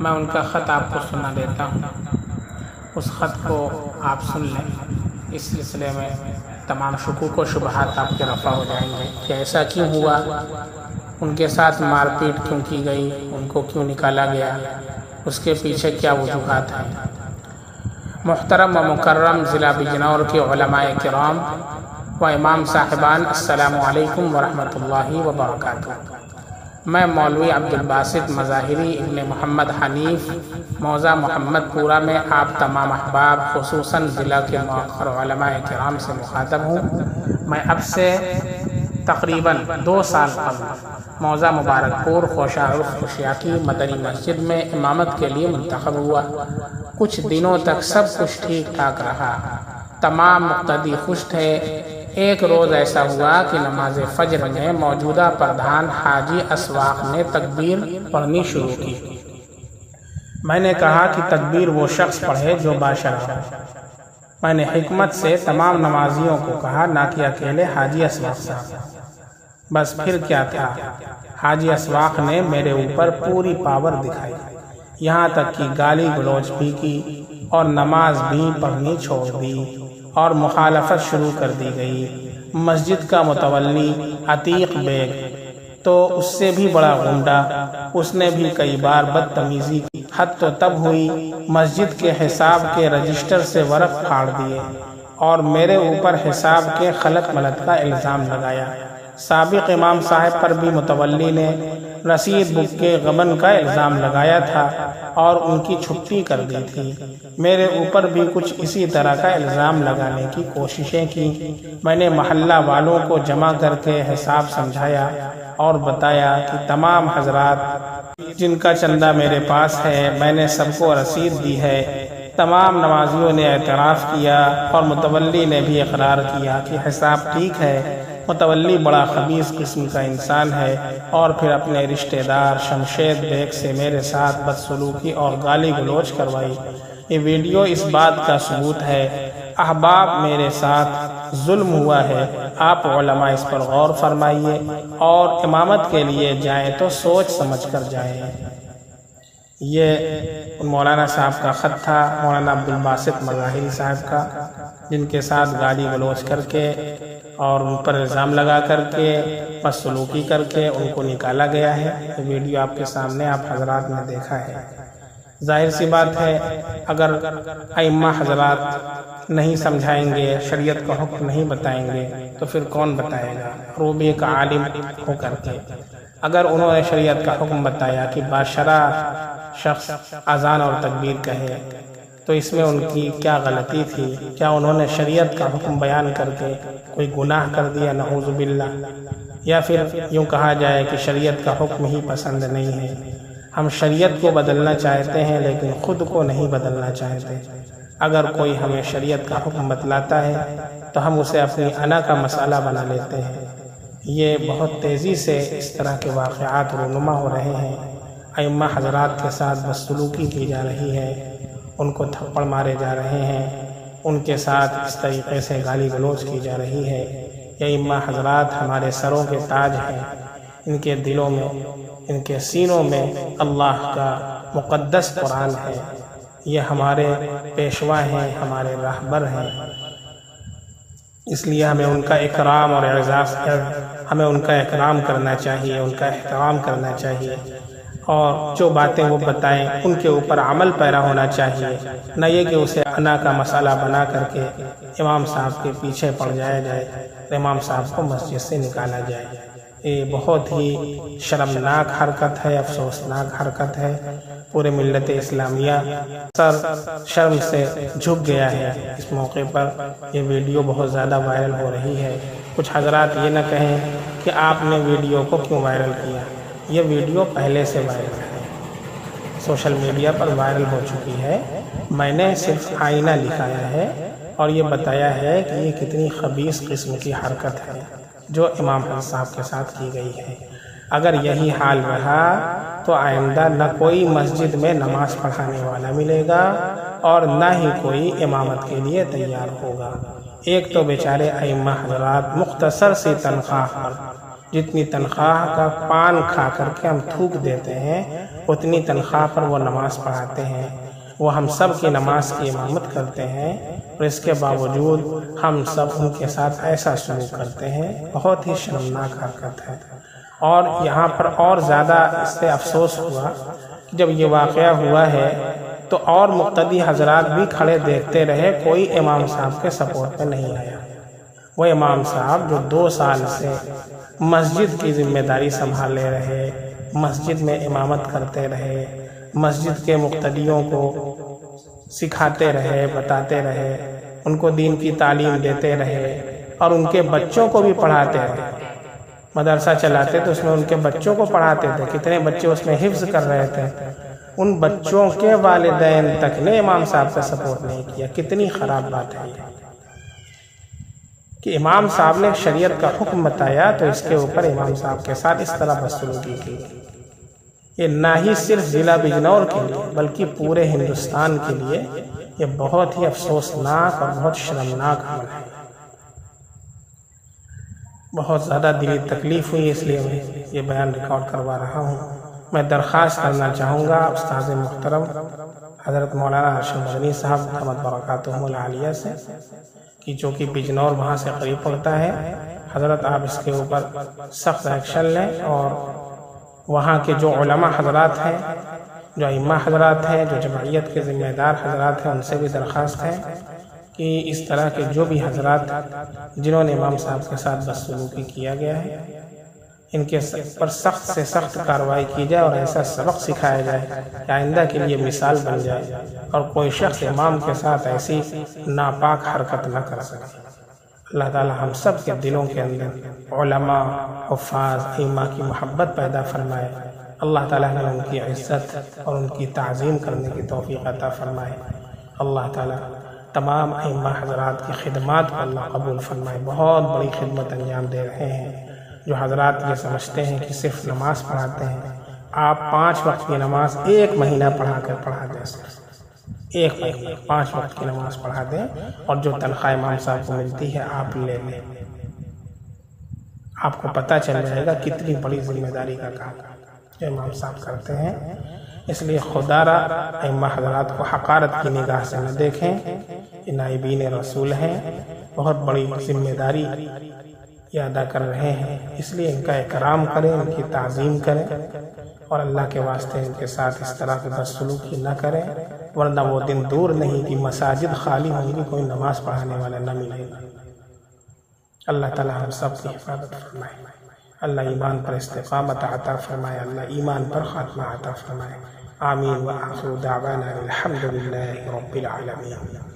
میں ان کا خط آپ کو سنا دیتا ہوں، اس خط کو آپ سن لیں۔ اس سلسلے میں تمام شکوک و شبہات آپ کے رفع ہو جائیں گے کہ ایسا کیوں ہوا، ان کے ساتھ مار پیٹ کیوں کی گئی، ان کو کیوں نکالا گیا، اس کے پیچھے کیا وجوہات ہیں۔ محترم و مکرم ضلع بجنور کے علماء کرام و امام صاحبان، السلام علیکم ورحمۃ اللہ وبرکاتہ۔ میں مولوی عبدالباسط مظاہری ابن محمد حنیف موضع محمد پورہ میں آپ تمام احباب خصوصاً ضلع کے مؤخر علماء کرام سے مخاطب ہوں۔ میں اب سے تقریباً 2 سال قبل موضع مبارک پور خوشیاکی مدنی مسجد میں امامت کے لیے منتخب ہوا۔ کچھ دنوں تک سب کچھ ٹھیک ٹھاک رہا، تمام مقتدی خوش تھے۔ ایک روز ایسا ہوا کہ نماز فجر میں موجودہ پردھان حاجی اسواق نے تکبیر پڑھنی شروع کی۔ میں نے کہا کہ تکبیر وہ شخص پڑھے جو باشرف ہو۔ میں نے حکمت سے تمام نمازیوں کو کہا، نہ کہ اکیلے حاجی اسواق صاحب۔ بس پھر کیا تھا، حاجی اسواق نے میرے اوپر پوری پاور دکھائی، یہاں تک کہ گالی گلوچ بھی کی اور نماز بھی پڑھنی چھوڑ دی اور مخالفت شروع کر دی گئی۔ مسجد کا متولی عتیق بیگ تو اس سے بھی بڑا غنڈا، اس نے بھی کئی بار بدتمیزی کی۔ حد تو تب ہوئی مسجد کے حساب کے رجسٹر سے ورق پھاڑ دیے اور میرے اوپر حساب کے خلط ملط کا الزام لگایا۔ سابق امام صاحب پر بھی متولی نے رسید بک کے غبن کا الزام لگایا تھا اور ان کی چھٹی کر دی تھی۔ میرے اوپر بھی کچھ اسی طرح کا الزام لگانے کی کوششیں کی۔ میں نے محلہ والوں کو جمع کر کے حساب سمجھایا اور بتایا کہ تمام حضرات جن کا چندہ میرے پاس ہے میں نے سب کو رسید دی ہے۔ تمام نمازیوں نے اعتراف کیا اور متولی نے بھی اقرار کیا کہ حساب ٹھیک ہے۔ متولی بڑا خبیث قسم کا انسان ہے اور پھر اپنے رشتہ دار شمشید بیگ سے میرے ساتھ بدسلوکی اور گالی گلوچ کروائی۔ یہ ویڈیو اس بات کا ثبوت ہے۔ احباب میرے ساتھ ظلم ہوا ہے، آپ علماء اس پر غور فرمائیے اور امامت کے لیے جائیں تو سوچ سمجھ کر جائیں۔ یہ مولانا صاحب کا خط تھا، مولانا عبدالباسط مظاہری صاحب کا، جن کے ساتھ گالی گلوچ کر کے اور ان پر الزام لگا کر کے بدسلوکی کر کے ان کو نکالا گیا ہے۔ یہ ویڈیو آپ کے سامنے آپ حضرات نے دیکھا ہے۔ ظاہر سی بات ہے، اگر ائمہ حضرات نہیں سمجھائیں گے، شریعت کا حکم نہیں بتائیں گے تو پھر کون بتائے گا، وہ بھی ایک عالم ہو کر کے۔ اگر انہوں نے شریعت کا حکم بتایا کہ باشرع شخص اذان اور تکبیر کہے تو اس میں ان کی کیا غلطی تھی؟ کیا انہوں نے شریعت کا حکم بیان کر کے کوئی گناہ کر دیا؟ نعوذ باللہ۔ یا پھر یوں کہا جائے کہ شریعت کا حکم ہی پسند نہیں ہے، ہم شریعت کو بدلنا چاہتے ہیں لیکن خود کو نہیں بدلنا چاہتے۔ اگر کوئی ہمیں شریعت کا حکم بتلاتا ہے تو ہم اسے اپنی انا کا مسئلہ بنا لیتے ہیں۔ یہ بہت تیزی سے اس طرح کے واقعات رونما ہو رہے ہیں۔ ائمہ حضرات کے ساتھ بدسلوکی کی جا رہی ہے، ان کو تھپڑ مارے جا رہے ہیں، ان کے ساتھ اس طریقے سے گالی گلوچ کی جا رہی ہے۔ یہ ائمہ حضرات ہمارے سروں کے تاج ہیں، ان کے دلوں میں، ان کے سینوں میں اللہ کا مقدس قرآن ہے۔ یہ ہمارے پیشوا ہیں، ہمارے راہبر ہیں، اس لیے ہمیں ان کا اکرام اور اعزاز ہمیں ان کا اکرام کرنا چاہیے، ان کا احترام کرنا چاہیے، اور جو باتیں وہ بتائیں ان کے اوپر عمل پیرا ہونا چاہیے، نہ یہ کہ اسے انا کا مسئلہ بنا کر کے امام صاحب کے پیچھے پڑ جایا جائے، امام صاحب کو مسجد سے نکالا جائے۔ یہ بہت ہی شرمناک حرکت ہے، افسوسناک حرکت ہے۔ پورے ملت اسلامیہ سر شرم سے جھک گیا ہے۔ اس موقع پر یہ ویڈیو بہت زیادہ وائرل ہو رہی ہے۔ کچھ حضرات یہ نہ کہیں کہ آپ نے ویڈیو کو کیوں وائرل کیا، یہ ویڈیو پہلے سے وائرل ہے، سوشل میڈیا پر وائرل ہو چکی ہے۔ میں نے صرف آئینہ دکھایا ہے اور یہ بتایا ہے کہ یہ کتنی خبیث قسم کی حرکت ہے جو امام حسن صاحب کے ساتھ کی گئی ہے۔ اگر یہی حال رہا تو آئندہ نہ کوئی مسجد میں نماز پڑھانے والا ملے گا اور نہ ہی کوئی امامت کے لیے تیار ہوگا۔ ایک تو بیچارے ائمہ حضرات مختصر سی تنخواہ پر جتنی تنخواہ کا پان کھا کر کے ہم تھوک دیتے ہیں اتنی تنخواہ پر وہ نماز پڑھاتے ہیں، وہ ہم سب کی نماز کی امامت کرتے ہیں، اور اس کے باوجود ہم سب ان کے ساتھ ایسا سلوک کرتے ہیں۔ بہت ہی شرمناک حرکت ہے۔ اور یہاں پر اور زیادہ اس سے افسوس ہوا کہ جب یہ واقعہ ہوا ہے تو اور مقتدی حضرات بھی کھڑے دیکھتے رہے، کوئی امام صاحب کے سپورٹ میں نہیں آیا۔ وہ امام صاحب جو 2 سال سے مسجد کی ذمہ داری سنبھالے رہے، مسجد میں امامت کرتے رہے، مسجد کے مقتدیوں کو سکھاتے رہے، بتاتے رہے، ان کو دین کی تعلیم دیتے رہے، اور ان کے بچوں کو بھی پڑھاتے رہے۔ مدرسہ چلاتے تو اس میں ان کے بچوں کو پڑھاتے تھے، کتنے بچے اس میں حفظ کر رہے تھے۔ ان بچوں کے والدین تک نے امام صاحب کا سپورٹ نہیں کیا۔ کتنی خراب بات ہے یہ کہ امام صاحب نے شریعت کا حکم بتایا تو اس کے اوپر امام صاحب کے ساتھ اس طرح بدسلوکی کی۔ یہ نہ ہی صرف ضلع بجنور کے لیے بلکہ پورے ہندوستان کے لیے یہ بہت ہی افسوسناک اور بہت شرمناک عمل ہے۔ بہت زیادہ دلی تکلیف ہوئی، اس لیے میں یہ بیان ریکارڈ کروا رہا ہوں۔ میں درخواست کرنا چاہوں گا استاذ محترم حضرت مولانا ارشد مدنی صاحب دامت برکاتہم العالیہ سے کہ جو کہ بجنور وہاں سے قریب پڑتا ہے، حضرت آپ اس کے اوپر سخت ایکشن لیں، اور وہاں کے جو علماء حضرات ہیں، جو ائمہ حضرات ہیں، جو جمعیت کے ذمہ دار حضرات ہیں، ان سے بھی درخواست ہے کہ اس طرح کے جو بھی حضرات جنہوں نے امام صاحب کے ساتھ بدسلوکی کیا گیا ہے، ان کے پر سخت سے سخت کارروائی کی جائے اور ایسا سبق سکھایا جائے کہ آئندہ کے لیے مثال بن جائے اور کوئی شخص امام کے ساتھ ایسی ناپاک حرکت نہ کر سکے۔ اللہ تعالی ہم سب کے دلوں کے اندر علماء، حفاظ، ائمہ کی محبت پیدا فرمائے۔ اللہ تعالیٰ نے ان کی عزت اور ان کی تعظیم کرنے کی توفیق عطا فرمائے۔ اللہ تعالیٰ تمام ائمہ حضرات کی خدمات کو اللہ قبول فرمائے۔ بہت بڑی خدمت انجام دے رہے ہیں۔ جو حضرات یہ سمجھتے ہیں کہ صرف نماز پڑھاتے ہیں، آپ 5 وقت کی نماز 1 مہینہ پڑھا دیں، صرف 1 مہینہ 5 وقت کی نماز پڑھا دیں، اور جو تنخواہ امام صاحب کو ملتی ہے آپ لے لیں۔ آپ کو پتہ چل جائے گا کتنی بڑی ذمہ داری کا کام جو امام صاحب کرتے ہیں۔ اس لیے خدا را ائمہ حضرات کو حقارت کی نگاہ سے نہ دیکھیں، یہ نائبین رسول ہیں، بہت بڑی ذمہ داری یہ ادا کر رہے ہیں، اس لیے ان کا اکرام کریں، ان کی تعظیم کریں، اور اللہ کے واسطے ان کے ساتھ اس طرح کی بدسلوکی نہ کریں، ورنہ وہ دن دور نہیں کہ مساجد خالی ہوں گی، کوئی نماز پڑھانے والا نہ ملے گا۔ اللہ تعالی ہم سب کی حفاظت فرمائے، اللہ ایمان پر استقامت عطا فرمائے، اللہ ایمان پر خاتمہ عطا فرمائے۔ آمین وآخر دعوانا الحمد للہ رب العالمین۔